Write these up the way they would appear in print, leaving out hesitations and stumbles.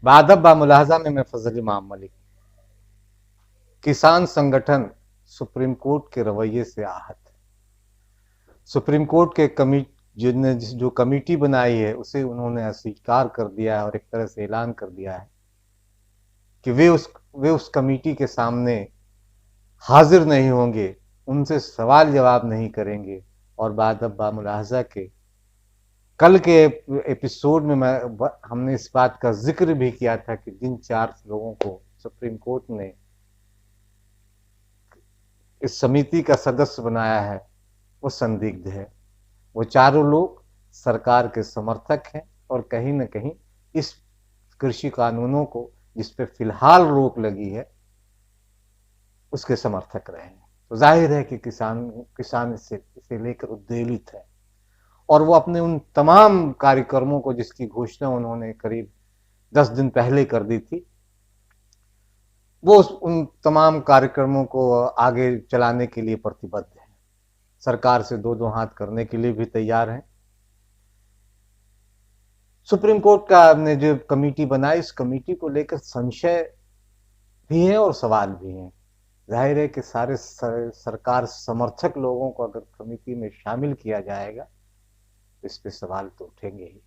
बादब बा मुलाहजा में मैं फजल इमाम मलिक। किसान संगठन सुप्रीम कोर्ट के रवैये से आहत। सुप्रीम कोर्ट के जिनने जो कमेटी बनाई है उसे उन्होंने अस्वीकार कर दिया है और एक तरह से ऐलान कर दिया है कि वे उस कमेटी के सामने हाजिर नहीं होंगे, उनसे सवाल जवाब नहीं करेंगे। और बादब बा मुलाहजा के कल के एपिसोड में हमने इस बात का जिक्र भी किया था कि जिन 4 लोगों को सुप्रीम कोर्ट ने इस समिति का सदस्य बनाया है वो संदिग्ध है। वो चारों लोग सरकार के समर्थक हैं और कहीं न कहीं इस कृषि कानूनों को जिस पे फिलहाल रोक लगी है उसके समर्थक रहे हैं। तो जाहिर है कि किसान इसे लेकर उद्वेलित है और वो अपने उन तमाम कार्यक्रमों को जिसकी घोषणा उन्होंने करीब 10 दिन पहले कर दी थी, वो उन तमाम कार्यक्रमों को आगे चलाने के लिए प्रतिबद्ध है। सरकार से दो दो हाथ करने के लिए भी तैयार हैं। सुप्रीम कोर्ट का ने जो कमेटी बनाई, इस कमेटी को लेकर संशय भी है और सवाल भी हैं। जाहिर है कि सारे सरकार समर्थक लोगों को अगर कमेटी में शामिल किया जाएगा तो इस पे सवाल तो उठेंगे ही।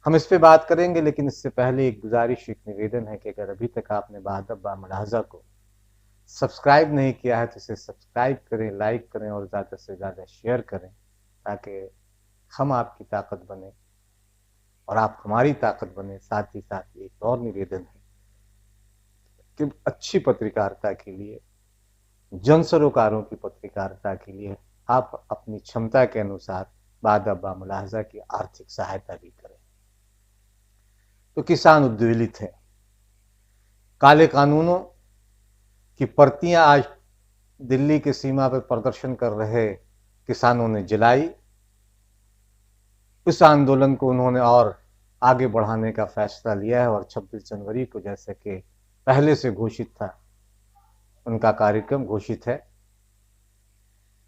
हम इस पे बात करेंगे, लेकिन इससे पहले एक गुजारिश, एक निवेदन है कि अगर अभी तक आपने बादब बा मुलाहजा को सब्सक्राइब नहीं किया है तो इसे सब्सक्राइब करें, लाइक करें और ज़्यादा से ज़्यादा शेयर करें ताकि हम आपकी ताकत बने और आप हमारी ताकत बने। साथ ही साथ एक और निवेदन है कि अच्छी पत्रकारिता के लिए, जन सरोकारों की पत्रकारिता के लिए आप अपनी क्षमता के अनुसार बादब बा मुलाहजा की आर्थिक सहायता भी करें। तो किसान उद्वेलित है। काले कानूनों की प्रतियां आज दिल्ली की सीमा पर प्रदर्शन कर रहे किसानों ने जलाई। इस आंदोलन को उन्होंने और आगे बढ़ाने का फैसला लिया है और 26 जनवरी को, जैसे कि पहले से घोषित था, उनका कार्यक्रम घोषित है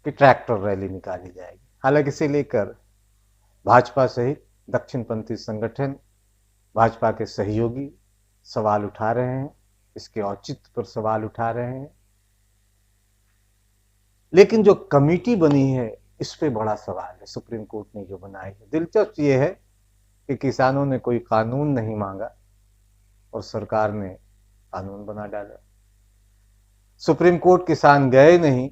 कि ट्रैक्टर रैली निकाली जाएगी। हालांकि इसे लेकर भाजपा सहित दक्षिणपंथी संगठन, भाजपा के सहयोगी सवाल उठा रहे हैं, इसके औचित्य पर सवाल उठा रहे हैं। लेकिन जो कमेटी बनी है इस पे बड़ा सवाल है, सुप्रीम कोर्ट ने जो बनाई है। दिलचस्प ये है कि किसानों ने कोई कानून नहीं मांगा और सरकार ने कानून बना डाला। सुप्रीम कोर्ट किसान गए नहीं,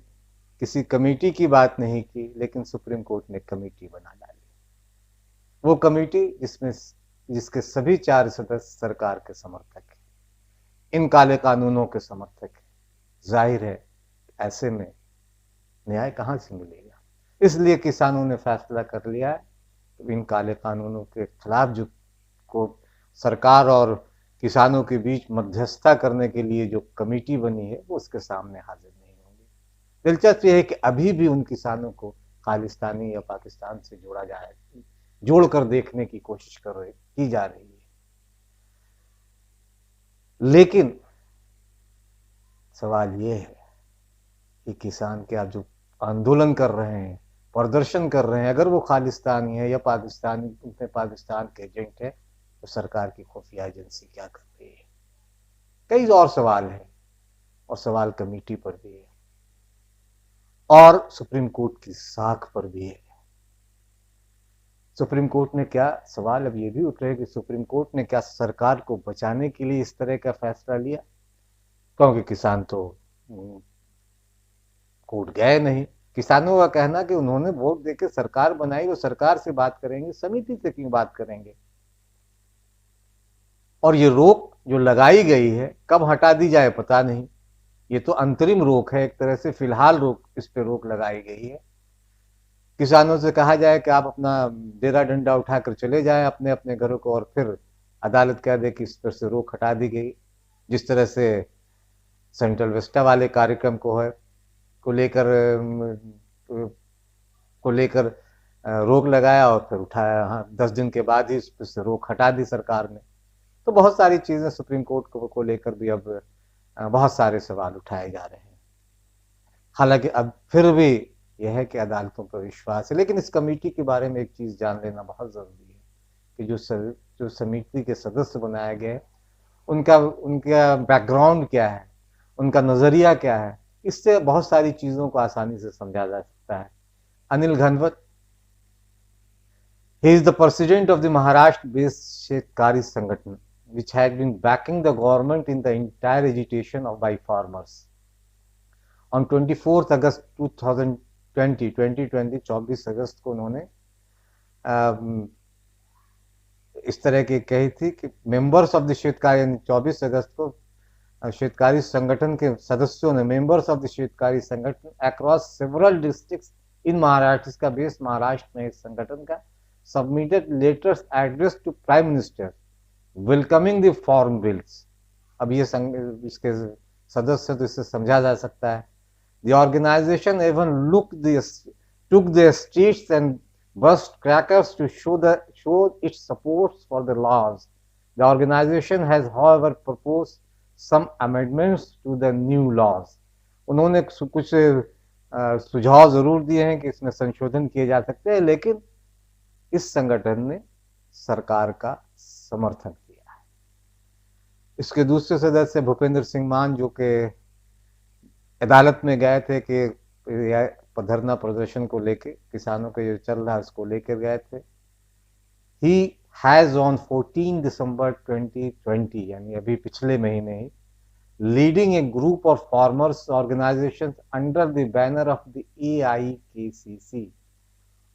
किसी कमेटी की बात नहीं की, लेकिन सुप्रीम कोर्ट ने कमेटी बना डाली। वो कमेटी जिसके सभी 4 सदस्य सरकार के समर्थक हैं, इन काले कानूनों के समर्थक हैं। जाहिर है ऐसे में न्याय कहां से मिलेगा। इसलिए किसानों ने फैसला कर लिया है कि इन काले कानूनों के खिलाफ जो कोर्ट, सरकार और किसानों के बीच मध्यस्थता करने के लिए जो कमेटी बनी है वो उसके सामने हाजिर नहीं होंगे। दिलचस्प यह है कि अभी भी उन किसानों को खालिस्तानी या पाकिस्तान से जोड़कर देखने की कोशिश की जा रही है। लेकिन सवाल ये है कि किसान क्या जो आंदोलन कर रहे हैं, प्रदर्शन कर रहे हैं, अगर वो खालिस्तानी है या पाकिस्तान के एजेंट है तो सरकार की खुफिया एजेंसी क्या कर रही है। कई और सवाल है और सवाल कमेटी पर भी है और सुप्रीम कोर्ट की साख पर भी है। सुप्रीम कोर्ट ने क्या, सवाल अब ये भी उठ रहे हैं कि सुप्रीम कोर्ट ने क्या सरकार को बचाने के लिए इस तरह का फैसला लिया, क्योंकि किसान तो कोर्ट गए नहीं। किसानों का कहना कि उन्होंने वोट देकर सरकार बनाई, वो सरकार से बात करेंगे, समिति से क्यों बात करेंगे। और ये रोक जो लगाई गई है कब हटा दी जाए पता नहीं। ये तो अंतरिम रोक है, एक तरह से फिलहाल इस पे रोक लगाई गई है। किसानों से कहा जाए कि आप अपना डेरा डंडा उठाकर चले जाएं अपने अपने घरों को, और फिर अदालत कह दे कि इस पर से रोक हटा दी गई। जिस तरह से सेंट्रल विस्टा वाले कार्यक्रम को लेकर रोक लगाया और फिर उठाया, हाँ 10 दिन के बाद ही इस पर से रोक हटा दी सरकार ने। तो बहुत सारी चीजें सुप्रीम कोर्ट को लेकर भी अब बहुत सारे सवाल उठाए जा रहे हैं। हालांकि अब फिर भी यह है कि अदालतों पर विश्वास है। लेकिन इस कमेटी के बारे में एक चीज जान लेना बहुत जरूरी है कि जो समिति के सदस्य बनाए गए उनका उनका बैकग्राउंड क्या है, उनका नजरिया क्या है, इससे बहुत सारी चीजों को आसानी से समझा जा सकता है। Anil Ghanwat, he is the president of the Maharashtra based Shetkari Sangathan, which had been backing the government in the entire agitation of by farmers. On 24th August 2020 24 अगस्त को उन्होंने इस तरह की कही थी कि मेंबर्स ऑफ द शेतकारी, 24 अगस्त को शेतकारी संगठन के सदस्यों ने, members of the Shetkari Sanghatana across several districts in Maharashtra, इसका बेस महाराष्ट्र में इस संगठन का, submitted letters address to prime minister welcoming the farm bills. अब ये इसके सदस्य तो इससे समझा जा सकता है। The organisation even took the streets and burst crackers to show its support for the laws. The organization has, however, proposed some amendments to the new laws. उन्होंने कुछ सुझाव जरूर दिए हैं कि इसमें संशोधन किए जा सकते हैं, लेकिन इस संगठन ने सरकार का समर्थन किया है। इसके दूसरे सदस्य भूपेंद्र सिंह मान, जो कि अदालत में गए थे कि धरना प्रदर्शन को लेके, किसानों का जो चल रहा है उसको लेकर गए थे। ही हैज ऑन 14 दिसंबर 2020, यानी अभी पिछले महीने ही, leading a group of farmers organisations under the banner of the AIKCC,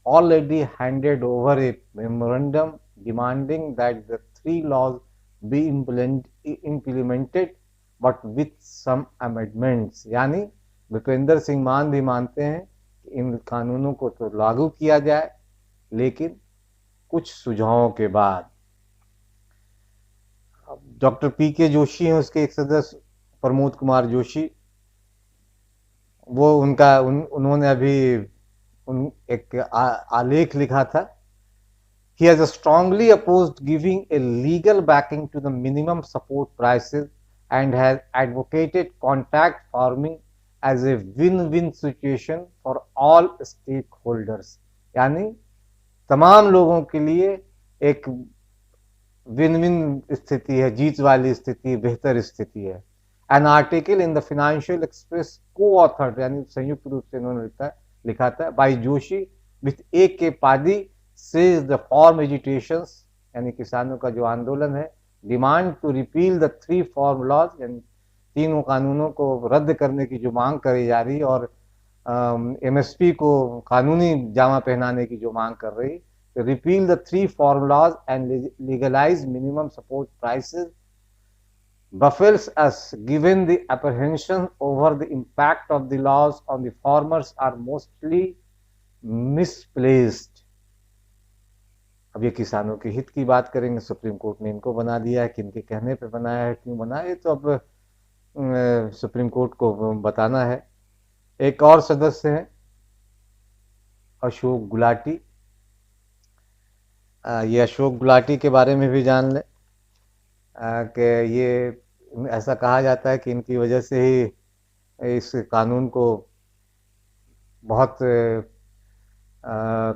already handed over a memorandum demanding that the 3 laws be implemented but with some amendments। यानी भूपेंद्र सिंह मान भी मानते हैं कि इन कानूनों को तो लागू किया जाए, लेकिन कुछ सुझावों के बाद। डॉक्टर PK जोशी हैं उसके एक सदस्य, प्रमोद कुमार जोशी, वो उन्होंने अभी एक आलेख लिखा था। He has strongly opposed giving a legal backing to the minimum support prices and has advocated contact farming as a win-win situation for all stakeholders। यानी तमाम लोगों के लिए एक विन-विन स्थिति है, जीत वाली स्थिति, बेहतर स्थिति है। An article in the Financial Express co-authored, यानी संयुक्त रूप से इन्होंने लिखा था, by Joshi with AK Padi, says the farm agitations, यानी किसानों का जो आंदोलन है, demand to repeal the 3 farm laws, यानी तीनों कानूनों को रद्द करने की जो मांग करी जा रही, और MSP को कानूनी जामा पहनाने की जो मांग कर रही, repeal the 3 farm laws and legalise minimum support prices, baffles us given the apprehension over the impact of the laws on the farmers are mostly misplaced। अब ये किसानों के हित की बात करेंगे। सुप्रीम कोर्ट ने इनको बना दिया है, किनके कहने पे बनाया है, क्यों बनाया है, तो अब सुप्रीम कोर्ट को बताना है। एक और सदस्य हैं अशोक गुलाटी। ये अशोक गुलाटी के बारे में भी जान लें कि ये ऐसा कहा जाता है कि इनकी वजह से ही इस कानून को बहुत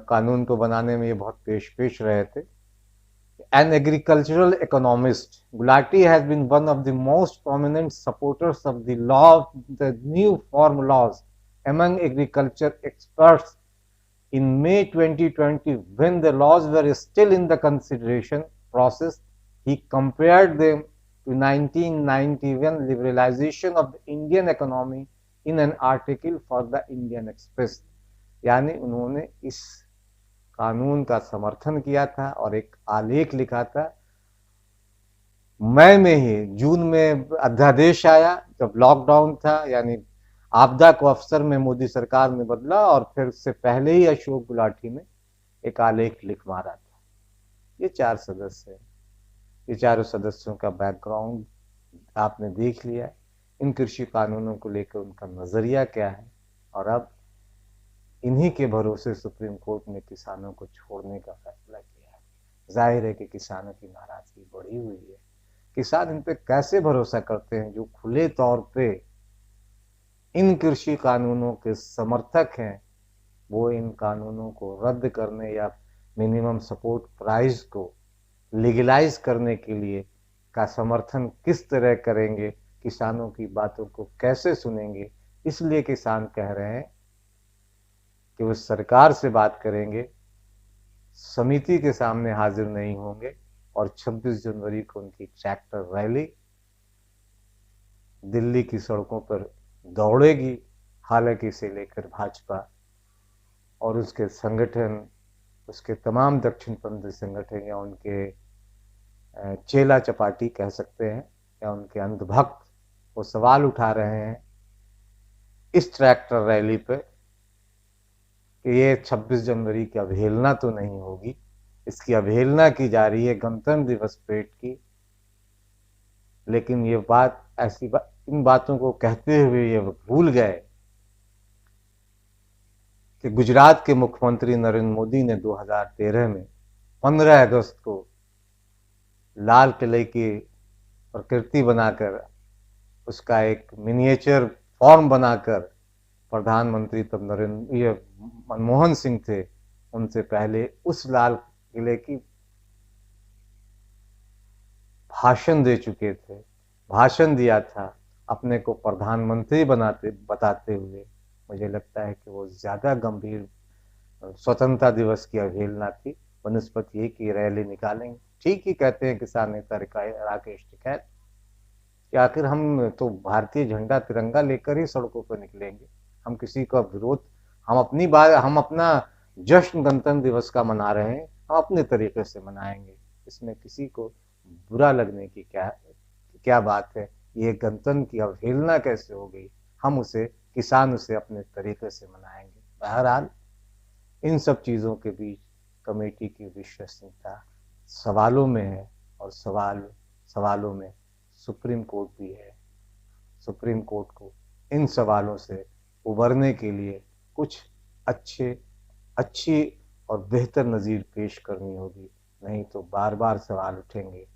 कानून को बनाने में ये बहुत पेश रहे थे। An agricultural economist, Gulati has been one of the most prominent supporters of the law, the new farm laws among agriculture experts. In May 2020, when the laws were still in the consideration process, he compared them to 1991 liberalization of the Indian economy in an article for the Indian Express। यानी उन्होंने इस कानून का समर्थन किया था और एक आलेख लिखा था। मई में ही, जून में अध्यादेश आया जब लॉकडाउन था, यानी आपदा को अवसर में मोदी सरकार ने बदला, और फिर उससे पहले ही अशोक गुलाटी ने एक आलेख लिख मारा था। ये 4 सदस्य हैं। ये चारों सदस्यों का बैकग्राउंड आपने देख लिया। इन कृषि कानूनों को लेकर उनका नजरिया क्या है, और अब इन्हीं के भरोसे सुप्रीम कोर्ट ने किसानों को छोड़ने का फैसला किया है। जाहिर है कि किसानों की नाराजगी बढ़ी हुई है। किसान इन पे कैसे भरोसा करते हैं जो खुले तौर पे इन कृषि कानूनों के समर्थक हैं, वो इन कानूनों को रद्द करने या मिनिमम सपोर्ट प्राइस को लीगलाइज करने के लिए का समर्थन किस तरह करेंगे, किसानों की बातों को कैसे सुनेंगे। इसलिए किसान कह रहे हैं कि वो सरकार से बात करेंगे, समिति के सामने हाजिर नहीं होंगे और 26 जनवरी को उनकी ट्रैक्टर रैली दिल्ली की सड़कों पर दौड़ेगी। हालांकि इसे लेकर भाजपा और उसके संगठन, उसके तमाम दक्षिणपंथी संगठन या उनके चेला चपाटी कह सकते हैं या उनके अंधभक्त, वो सवाल उठा रहे हैं इस ट्रैक्टर रैली पे कि ये 26 जनवरी की अवहेलना तो नहीं होगी। इसकी अवहेलना की जा रही है गणतंत्र दिवस परेड की। लेकिन ये बात इन बातों को कहते हुए ये भूल गए कि गुजरात के मुख्यमंत्री नरेंद्र मोदी ने 2013 में 15 अगस्त को लाल किले की प्रकृति बनाकर, उसका एक मिनिएचर फॉर्म बनाकर, प्रधानमंत्री तब ये मनमोहन सिंह थे, उनसे पहले उस लाल किले की भाषण दे चुके थे, भाषण दिया था अपने को प्रधानमंत्री बताते हुए। मुझे लगता है कि वो ज्यादा गंभीर स्वतंत्रता दिवस की अवहेलना थी बनस्पत ये कि रैली निकालेंगे। ठीक ही कहते हैं किसान नेता राकेश टिकैत कि आखिर हम तो भारतीय झंडा तिरंगा लेकर ही सड़कों पर निकलेंगे, हम किसी का विरोध, हम अपना जश्न गणतंत्र दिवस का मना रहे हैं, हम अपने तरीके से मनाएंगे, इसमें किसी को बुरा लगने की क्या बात है। ये गणतंत्र की अवहेलना कैसे हो गई, हम उसे किसान उसे अपने तरीके से मनाएंगे। बहरहाल इन सब चीजों के बीच कमेटी की विश्वसनीयता सवालों में है और सवालों में सुप्रीम कोर्ट भी है। सुप्रीम कोर्ट को इन सवालों से उबरने के लिए कुछ अच्छी और बेहतर नज़ीर पेश करनी होगी, नहीं तो बार बार सवाल उठेंगे